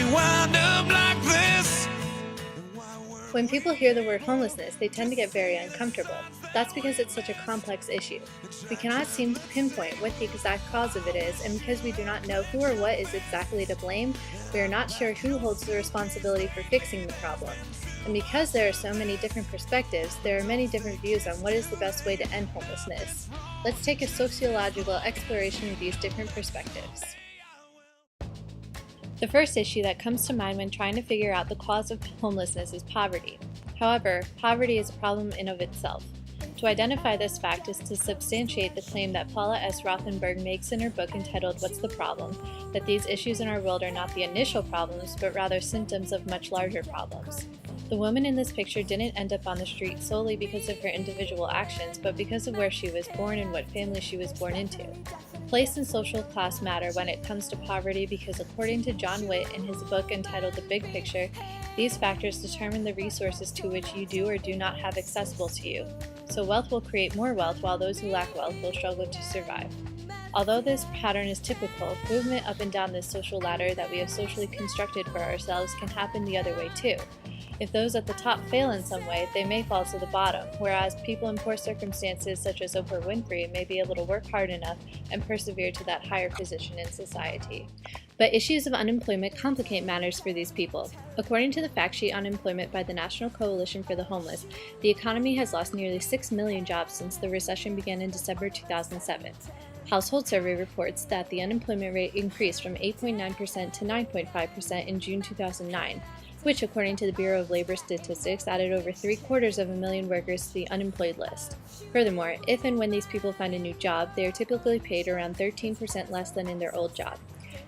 wind up like this? When people hear the word homelessness, they tend to get very uncomfortable. That's because it's such a complex issue. We cannot seem to pinpoint what the exact cause of it is, and because we do not know who or what is exactly to blame, we are not sure who holds the responsibility for fixing the problem. And because there are so many different perspectives, there are many different views on what is the best way to end homelessness. Let's take a sociological exploration of these different perspectives. The first issue that comes to mind when trying to figure out the cause of homelessness is poverty. However, poverty is a problem in of itself. To identify this fact is to substantiate the claim that Paula S. Rothenberg makes in her book entitled What's the Problem? That these issues in our world are not the initial problems, but rather symptoms of much larger problems. The woman in this picture didn't end up on the street solely because of her individual actions, but because of where she was born and what family she was born into. Place and social class matter when it comes to poverty because, according to John Witt in his book entitled The Big Picture, these factors determine the resources to which you do or do not have accessible to you. So wealth will create more wealth, while those who lack wealth will struggle to survive. Although this pattern is typical, movement up and down this social ladder that we have socially constructed for ourselves can happen the other way too. If those at the top fail in some way, they may fall to the bottom, whereas people in poor circumstances such as Oprah Winfrey may be able to work hard enough and persevere to that higher position in society. But issues of unemployment complicate matters for these people. According to the fact sheet Unemployment by the National Coalition for the Homeless, the economy has lost nearly 6 million jobs since the recession began in December 2007. Household Survey reports that the unemployment rate increased from 8.9% to 9.5% in June 2009, which, according to the Bureau of Labor Statistics, added over 750,000 workers to the unemployed list. Furthermore, if and when these people find a new job, they are typically paid around 13% less than in their old job.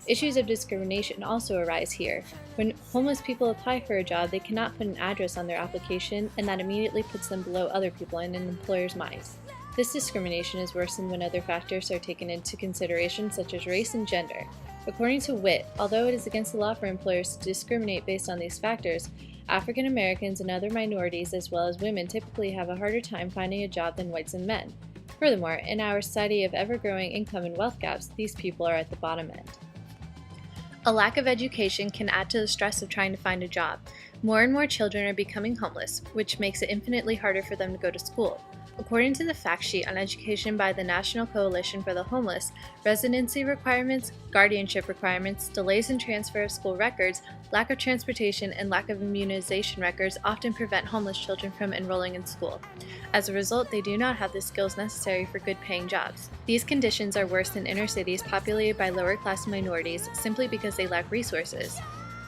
Issues of discrimination also arise here. When homeless people apply for a job, they cannot put an address on their application, and that immediately puts them below other people in an employer's minds. This discrimination is worsened when other factors are taken into consideration, such as race and gender. According to Witt, although it is against the law for employers to discriminate based on these factors, African Americans and other minorities as well as women typically have a harder time finding a job than whites and men. Furthermore, in our society of ever-growing income and wealth gaps, these people are at the bottom end. A lack of education can add to the stress of trying to find a job. More and more children are becoming homeless, which makes it infinitely harder for them to go to school. According to the fact sheet on education by the National Coalition for the Homeless, residency requirements, guardianship requirements, delays in transfer of school records, lack of transportation, and lack of immunization records often prevent homeless children from enrolling in school. As a result, they do not have the skills necessary for good-paying jobs. These conditions are worse in inner cities populated by lower-class minorities simply because they lack resources.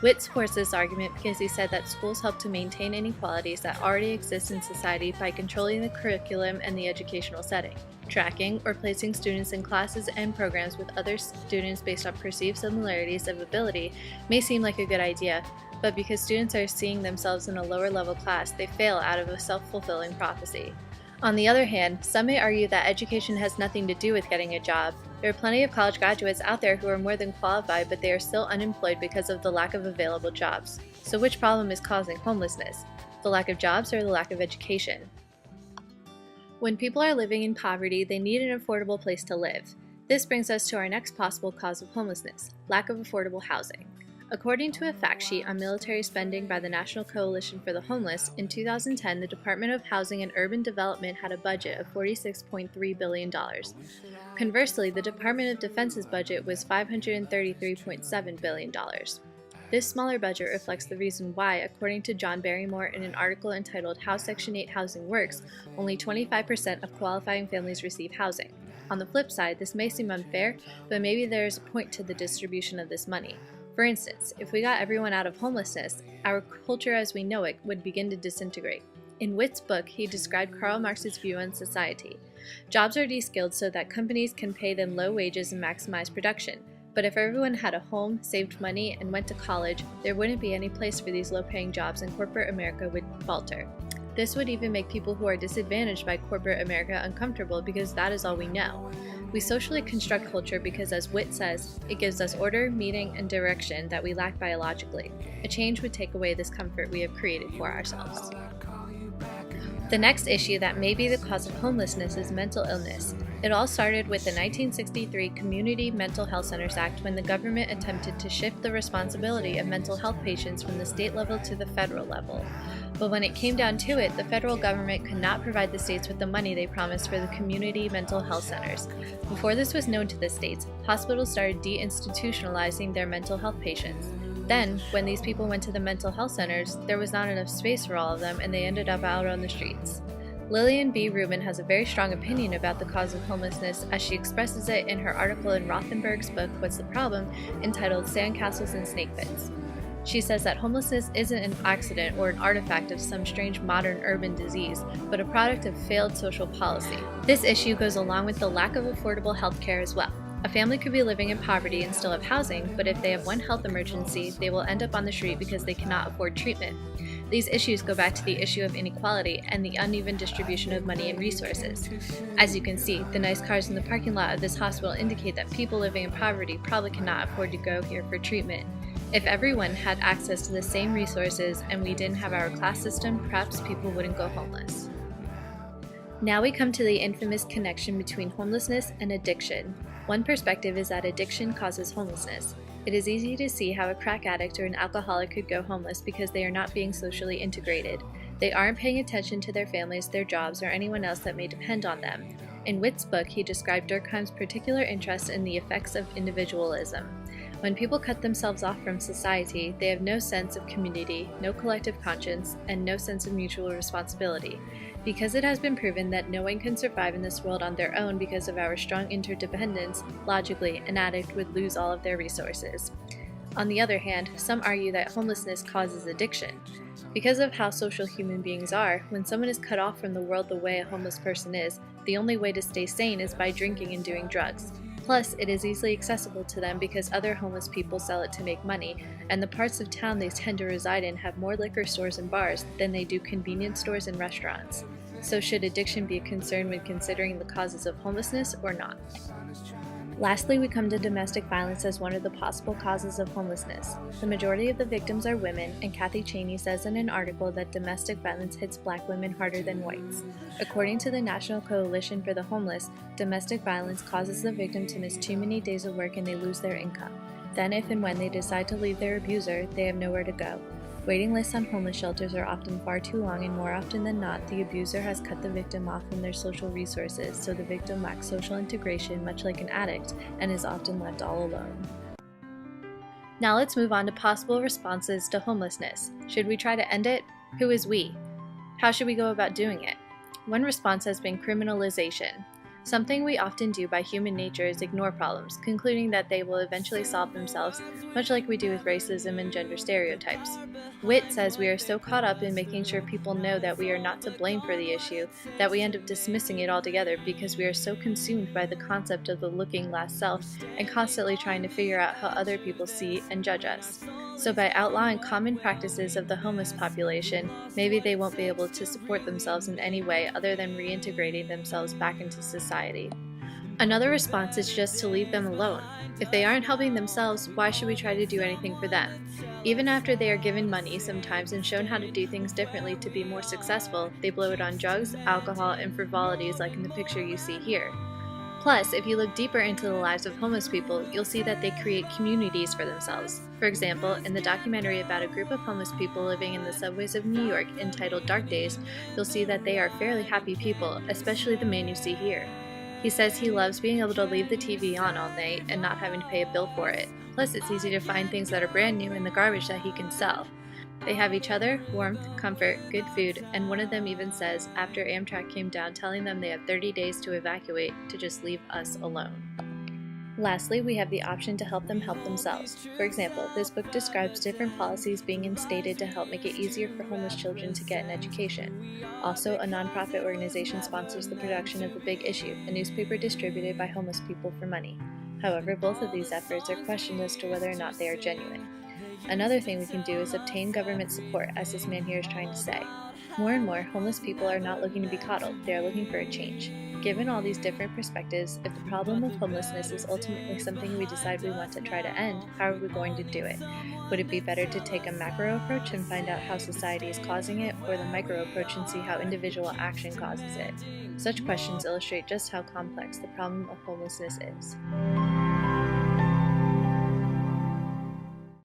Witt supports this argument because he said that schools help to maintain inequalities that already exist in society by controlling the curriculum and the educational setting. Tracking or placing students in classes and programs with other students based on perceived similarities of ability may seem like a good idea, but because students are seeing themselves in a lower level class, they fail out of a self-fulfilling prophecy. On the other hand, some may argue that education has nothing to do with getting a job. There are plenty of college graduates out there who are more than qualified, but they are still unemployed because of the lack of available jobs. So which problem is causing homelessness? The lack of jobs or the lack of education? When people are living in poverty, they need an affordable place to live. This brings us to our next possible cause of homelessness: lack of affordable housing. According to a fact sheet on military spending by the National Coalition for the Homeless, in 2010, the Department of Housing and Urban Development had a budget of $46.3 billion. Conversely, the Department of Defense's budget was $533.7 billion. This smaller budget reflects the reason why, according to John Barrymore in an article entitled How Section 8 Housing Works, only 25% of qualifying families receive housing. On the flip side, this may seem unfair, but maybe there is a point to the distribution of this money. For instance, if we got everyone out of homelessness, our culture as we know it would begin to disintegrate. In Witt's book, he described Karl Marx's view on society. Jobs are de-skilled so that companies can pay them low wages and maximize production. But if everyone had a home, saved money, and went to college, there wouldn't be any place for these low-paying jobs and corporate America would falter. This would even make people who are disadvantaged by corporate America uncomfortable because that is all we know. We socially construct culture because, as Witt says, it gives us order, meaning, and direction that we lack biologically. A change would take away this comfort we have created for ourselves. The next issue that may be the cause of homelessness is mental illness. It all started with the 1963 Community Mental Health Centers Act when the government attempted to shift the responsibility of mental health patients from the state level to the federal level. But when it came down to it, the federal government could not provide the states with the money they promised for the community mental health centers. Before this was known to the states, hospitals started deinstitutionalizing their mental health patients. Then, when these people went to the mental health centers, there was not enough space for all of them and they ended up out on the streets. Lillian B. Rubin has a very strong opinion about the cause of homelessness as she expresses it in her article in Rothenberg's book, What's the Problem?, entitled Sandcastles and Snake Pits. She says that homelessness isn't an accident or an artifact of some strange modern urban disease, but a product of failed social policy. This issue goes along with the lack of affordable health care as well. A family could be living in poverty and still have housing, but if they have one health emergency, they will end up on the street because they cannot afford treatment. These issues go back to the issue of inequality and the uneven distribution of money and resources. As you can see, the nice cars in the parking lot of this hospital indicate that people living in poverty probably cannot afford to go here for treatment. If everyone had access to the same resources and we didn't have our class system, perhaps people wouldn't go homeless. Now we come to the infamous connection between homelessness and addiction. One perspective is that addiction causes homelessness. It is easy to see how a crack addict or an alcoholic could go homeless because they are not being socially integrated. They aren't paying attention to their families, their jobs, or anyone else that may depend on them. In Witt's book, he described Durkheim's particular interest in the effects of individualism. When people cut themselves off from society, they have no sense of community, no collective conscience, and no sense of mutual responsibility. Because it has been proven that no one can survive in this world on their own because of our strong interdependence, logically, an addict would lose all of their resources. On the other hand, some argue that homelessness causes addiction. Because of how social human beings are, when someone is cut off from the world the way a homeless person is, the only way to stay sane is by drinking and doing drugs. Plus, it is easily accessible to them because other homeless people sell it to make money, and the parts of town they tend to reside in have more liquor stores and bars than they do convenience stores and restaurants. So should addiction be a concern when considering the causes of homelessness or not? Lastly, we come to domestic violence as one of the possible causes of homelessness. The majority of the victims are women, and Kathy Cheney says in an article that domestic violence hits black women harder than whites. According to the National Coalition for the Homeless, domestic violence causes the victim to miss too many days of work and they lose their income. Then if and when they decide to leave their abuser, they have nowhere to go. Waiting lists on homeless shelters are often far too long, and more often than not, the abuser has cut the victim off from their social resources, so the victim lacks social integration much like an addict and is often left all alone. Now let's move on to possible responses to homelessness. Should we try to end it? Who is we? How should we go about doing it? One response has been criminalization. Something we often do by human nature is ignore problems, concluding that they will eventually solve themselves, much like we do with racism and gender stereotypes. Witt says we are so caught up in making sure people know that we are not to blame for the issue that we end up dismissing it altogether because we are so consumed by the concept of the looking glass self and constantly trying to figure out how other people see and judge us. So by outlawing common practices of the homeless population, maybe they won't be able to support themselves in any way other than reintegrating themselves back into society. Another response is just to leave them alone. If they aren't helping themselves, why should we try to do anything for them? Even after they are given money sometimes and shown how to do things differently to be more successful, they blow it on drugs, alcohol, and frivolities like in the picture you see here. Plus, if you look deeper into the lives of homeless people, you'll see that they create communities for themselves. For example, in the documentary about a group of homeless people living in the subways of New York entitled Dark Days, you'll see that they are fairly happy people, especially the man you see here. He says he loves being able to leave the TV on all night and not having to pay a bill for it. Plus, it's easy to find things that are brand new in the garbage that he can sell. They have each other, warmth, comfort, good food, and one of them even says, after Amtrak came down telling them they have 30 days to evacuate, to just leave us alone. Lastly, we have the option to help them help themselves. For example, this book describes different policies being instated to help make it easier for homeless children to get an education. Also, a nonprofit organization sponsors the production of The Big Issue, a newspaper distributed by homeless people for money. However, both of these efforts are questioned as to whether or not they are genuine. Another thing we can do is obtain government support, as this man here is trying to say. More and more, homeless people are not looking to be coddled, they are looking for a change. Given all these different perspectives, if the problem of homelessness is ultimately something we decide we want to try to end, how are we going to do it? Would it be better to take a macro approach and find out how society is causing it, or the micro approach and see how individual action causes it? Such questions illustrate just how complex the problem of homelessness is.